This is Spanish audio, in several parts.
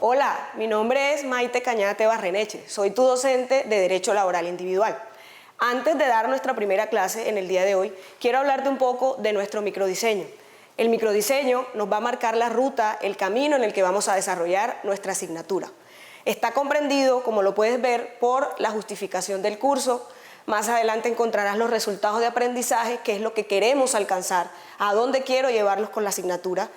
Hola, mi nombre es Maite Cañate Barreneche, soy tu docente de Derecho Laboral Individual. Antes de dar nuestra primera clase en el día de hoy, quiero hablarte un poco de nuestro microdiseño. El microdiseño nos va a marcar la ruta, el camino en el que vamos a desarrollar nuestra asignatura. Está comprendido, como lo puedes ver, por la justificación del curso. Más adelante encontrarás los resultados de aprendizaje, que es lo que queremos alcanzar, a dónde quiero llevarlos con la asignatura.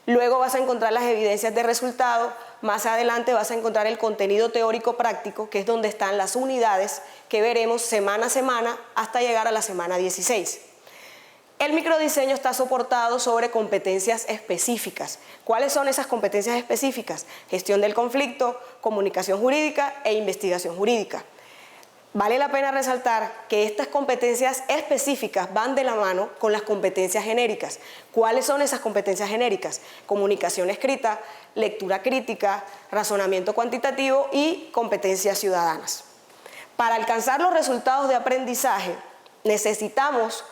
Luego vas a encontrar las evidencias de resultado, más adelante vas a encontrar el contenido teórico práctico, que es donde están las unidades que veremos semana a semana hasta llegar a la semana 16. El microdiseño está soportado sobre competencias específicas. ¿Cuáles son esas competencias específicas? Gestión del conflicto, comunicación jurídica e investigación jurídica. Vale la pena resaltar que estas competencias específicas van de la mano con las competencias genéricas. ¿Cuáles son esas competencias genéricas? Comunicación escrita, lectura crítica, razonamiento cuantitativo y competencias ciudadanas. Para alcanzar los resultados de aprendizaje necesitamos,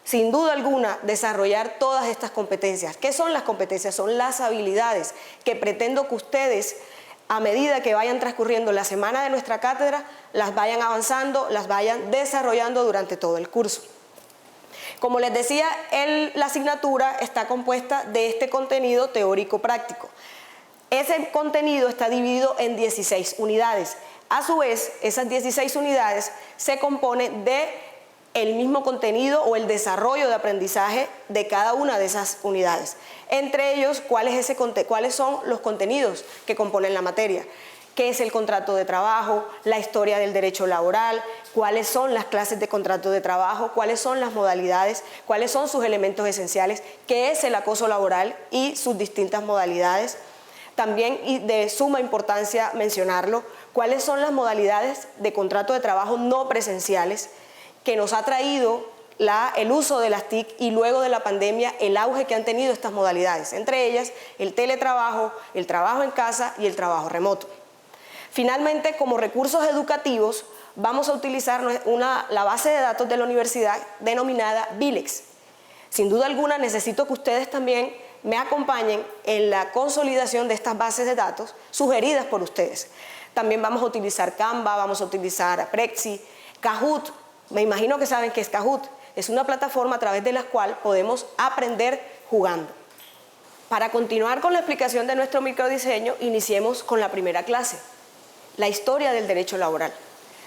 sin duda alguna, desarrollar todas estas competencias. ¿Qué son las competencias? Son las habilidades que pretendo que ustedes, a medida que vayan transcurriendo la semana de nuestra cátedra, las vayan avanzando, las vayan desarrollando durante todo el curso. Como les decía, la asignatura está compuesta de este contenido teórico práctico. Ese contenido está dividido en 16 unidades. A su vez, esas 16 unidades se componen del mismo contenido o el desarrollo de aprendizaje de cada una de esas unidades. Entre ellos, ¿cuáles son los contenidos que componen la materia? ¿Qué es el contrato de trabajo? La historia del derecho laboral, cuáles son las clases de contrato de trabajo, cuáles son las modalidades, cuáles son sus elementos esenciales, qué es el acoso laboral y sus distintas modalidades. También, y de suma importancia mencionarlo, cuáles son las modalidades de contrato de trabajo no presenciales que nos ha traído el uso de las TIC y luego de la pandemia el auge que han tenido estas modalidades, entre ellas el teletrabajo, el trabajo en casa y el trabajo remoto. Finalmente, como recursos educativos, vamos a utilizar la base de datos de la universidad denominada Bilex. Sin duda alguna necesito que ustedes también me acompañen en la consolidación de estas bases de datos sugeridas por ustedes. También vamos a utilizar Canva, vamos a utilizar Prezi, Kahoot. Me imagino que saben qué es Kahoot. Es una plataforma a través de la cual podemos aprender jugando. Para continuar con la explicación de nuestro microdiseño, iniciemos con la primera clase, la historia del derecho laboral.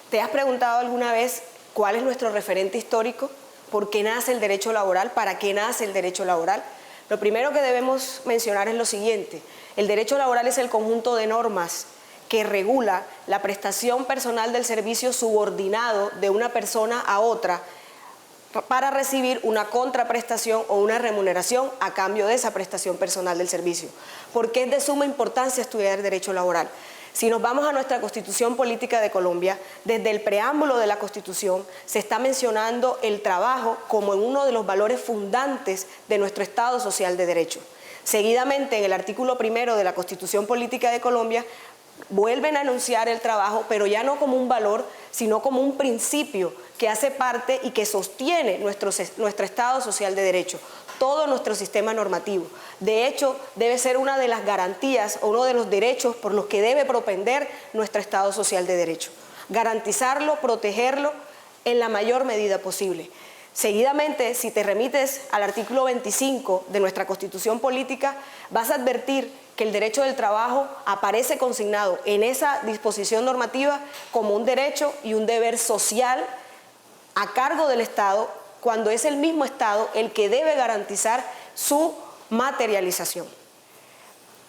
¿Te has preguntado alguna vez cuál es nuestro referente histórico? ¿Por qué nace el derecho laboral? ¿Para qué nace el derecho laboral? Lo primero que debemos mencionar es lo siguiente: el derecho laboral es el conjunto de normas que regula la prestación personal del servicio subordinado de una persona a otra para recibir una contraprestación o una remuneración a cambio de esa prestación personal del servicio. ¿Por qué es de suma importancia estudiar derecho laboral? Si nos vamos a nuestra Constitución Política de Colombia, desde el preámbulo de la Constitución se está mencionando el trabajo como uno de los valores fundantes de nuestro Estado Social de Derecho. Seguidamente, en el artículo 1 de la Constitución Política de Colombia, vuelven a enunciar el trabajo, pero ya no como un valor, sino como un principio que hace parte y que sostiene nuestro Estado Social de Derecho, todo nuestro sistema normativo. De hecho, debe ser una de las garantías o uno de los derechos por los que debe propender nuestro Estado Social de Derecho. Garantizarlo, protegerlo en la mayor medida posible. Seguidamente, si te remites al artículo 25 de nuestra Constitución Política, vas a advertir que el derecho del trabajo aparece consignado en esa disposición normativa como un derecho y un deber social a cargo del Estado, cuando es el mismo Estado el que debe garantizar su materialización.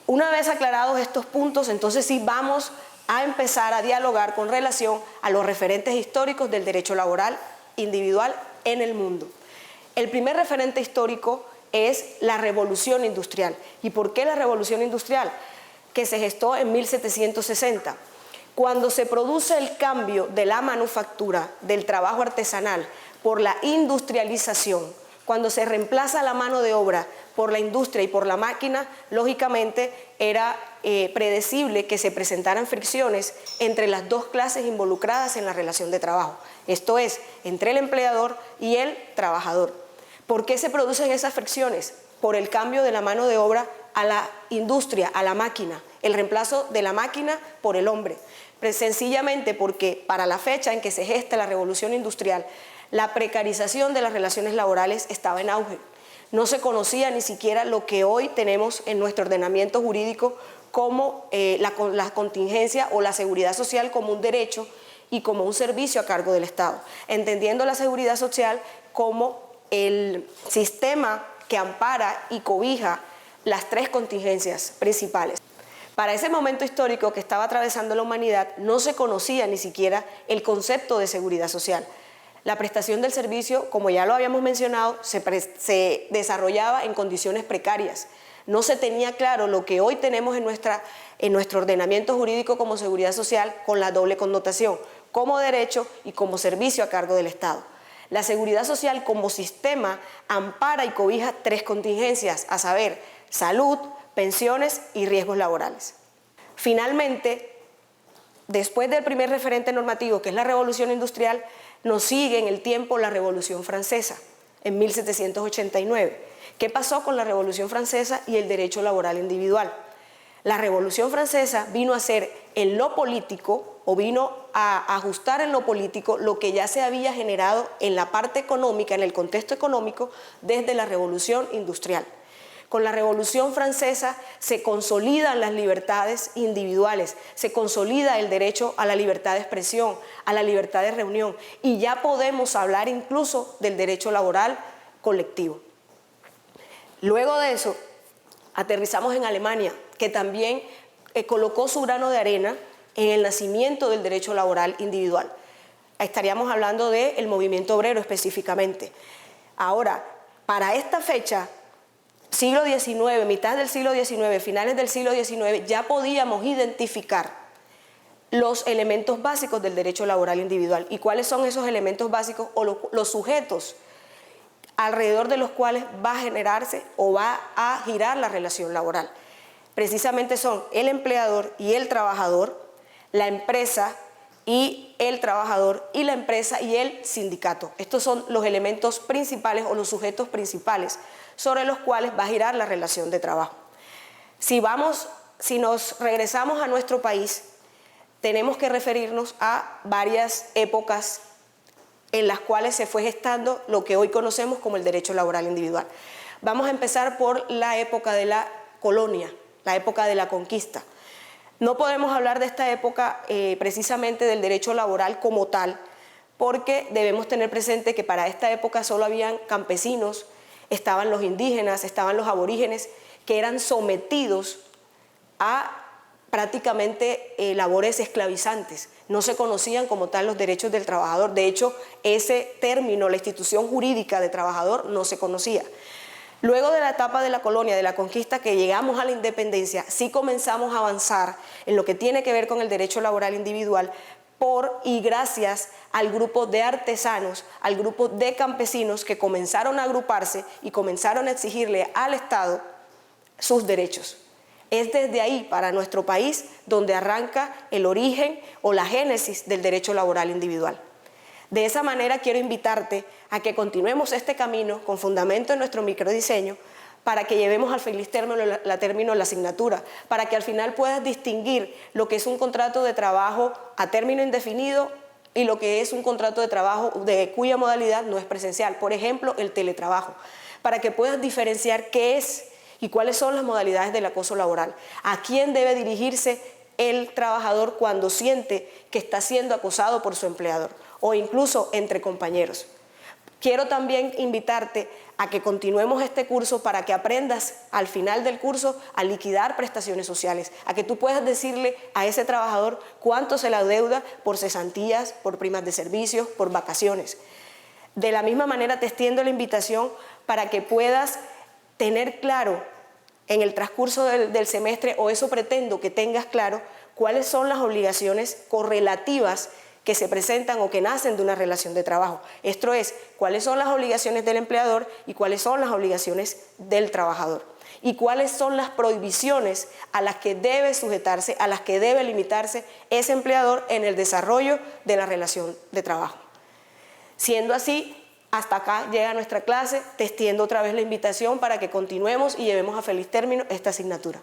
Una vez aclarados estos puntos, entonces sí vamos a empezar a dialogar con relación a los referentes históricos del derecho laboral individual en el mundo. El primer referente histórico es la Revolución Industrial. ¿Y por qué la Revolución Industrial? Que se gestó en 1760. Cuando se produce el cambio de la manufactura, del trabajo artesanal, por la industrialización, cuando se reemplaza la mano de obra por la industria y por la máquina, lógicamente era predecible que se presentaran fricciones entre las dos clases involucradas en la relación de trabajo. Esto es, entre el empleador y el trabajador. ¿Por qué se producen esas fricciones? Por el cambio de la mano de obra a la industria, a la máquina, el reemplazo de la máquina por el hombre. Sencillamente porque para la fecha en que se gesta la revolución industrial, la precarización de las relaciones laborales estaba en auge. No se conocía ni siquiera lo que hoy tenemos en nuestro ordenamiento jurídico como la contingencia o la seguridad social como un derecho y como un servicio a cargo del Estado, entendiendo la seguridad social como el sistema que ampara y cobija las tres contingencias principales. Para ese momento histórico que estaba atravesando la humanidad, no se conocía ni siquiera el concepto de seguridad social. La prestación del servicio, como ya lo habíamos mencionado, se desarrollaba en condiciones precarias. No se tenía claro lo que hoy tenemos en nuestro ordenamiento jurídico como seguridad social, con la doble connotación, como derecho y como servicio a cargo del Estado. La seguridad social como sistema ampara y cobija tres contingencias, a saber, salud, pensiones y riesgos laborales. Finalmente, después del primer referente normativo, que es la Revolución Industrial, nos sigue en el tiempo la Revolución Francesa, en 1789. ¿Qué pasó con la Revolución Francesa y el derecho laboral individual? La Revolución Francesa vino a hacer en lo político, o vino a ajustar en lo político lo que ya se había generado en la parte económica, en el contexto económico, desde la Revolución Industrial. Con la Revolución Francesa se consolidan las libertades individuales, se consolida el derecho a la libertad de expresión, a la libertad de reunión, y ya podemos hablar incluso del derecho laboral colectivo. Luego de eso, aterrizamos en Alemania, que también colocó su grano de arena en el nacimiento del derecho laboral individual. Estaríamos hablando del movimiento obrero específicamente. Ahora, para esta fecha, siglo XIX, mitad del siglo XIX, finales del siglo XIX, ya podíamos identificar los elementos básicos del derecho laboral individual. ¿Y cuáles son esos elementos básicos o los sujetos alrededor de los cuales va a generarse o va a girar la relación laboral? Precisamente son el empleador y el trabajador, la empresa y el trabajador, y la empresa y el sindicato. Estos son los elementos principales o los sujetos principales sobre los cuales va a girar la relación de trabajo. Si nos regresamos a nuestro país, tenemos que referirnos a varias épocas en las cuales se fue gestando lo que hoy conocemos como el derecho laboral individual. Vamos a empezar por la época de la colonia, la época de la conquista. No podemos hablar de esta época precisamente del derecho laboral como tal, porque debemos tener presente que para esta época solo habían campesinos, estaban los indígenas, estaban los aborígenes, que eran sometidos a prácticamente labores esclavizantes. No se conocían como tal los derechos del trabajador. De hecho, ese término, la institución jurídica de trabajador, no se conocía. Luego de la etapa de la colonia, de la conquista, que llegamos a la independencia, sí comenzamos a avanzar en lo que tiene que ver con el derecho laboral individual por y gracias al grupo de artesanos, al grupo de campesinos que comenzaron a agruparse y comenzaron a exigirle al Estado sus derechos. Es desde ahí, para nuestro país, donde arranca el origen o la génesis del derecho laboral individual. De esa manera quiero invitarte a que continuemos este camino con fundamento en nuestro microdiseño para que llevemos al feliz término la asignatura, para que al final puedas distinguir lo que es un contrato de trabajo a término indefinido y lo que es un contrato de trabajo de cuya modalidad no es presencial, por ejemplo, el teletrabajo, para que puedas diferenciar qué es y cuáles son las modalidades del acoso laboral, a quién debe dirigirse el trabajador cuando siente que está siendo acosado por su empleador o incluso entre compañeros. Quiero también invitarte a que continuemos este curso para que aprendas al final del curso a liquidar prestaciones sociales, a que tú puedas decirle a ese trabajador cuánto se le adeuda por cesantías, por primas de servicios, por vacaciones. De la misma manera te extiendo la invitación para que puedas tener claro en el transcurso del semestre, o eso pretendo que tengas claro, cuáles son las obligaciones correlativas que se presentan o que nacen de una relación de trabajo. Esto es, cuáles son las obligaciones del empleador y cuáles son las obligaciones del trabajador. Y cuáles son las prohibiciones a las que debe sujetarse, a las que debe limitarse ese empleador en el desarrollo de la relación de trabajo. Siendo así, Hasta acá llega nuestra clase, te extiendo otra vez la invitación para que continuemos y llevemos a feliz término esta asignatura.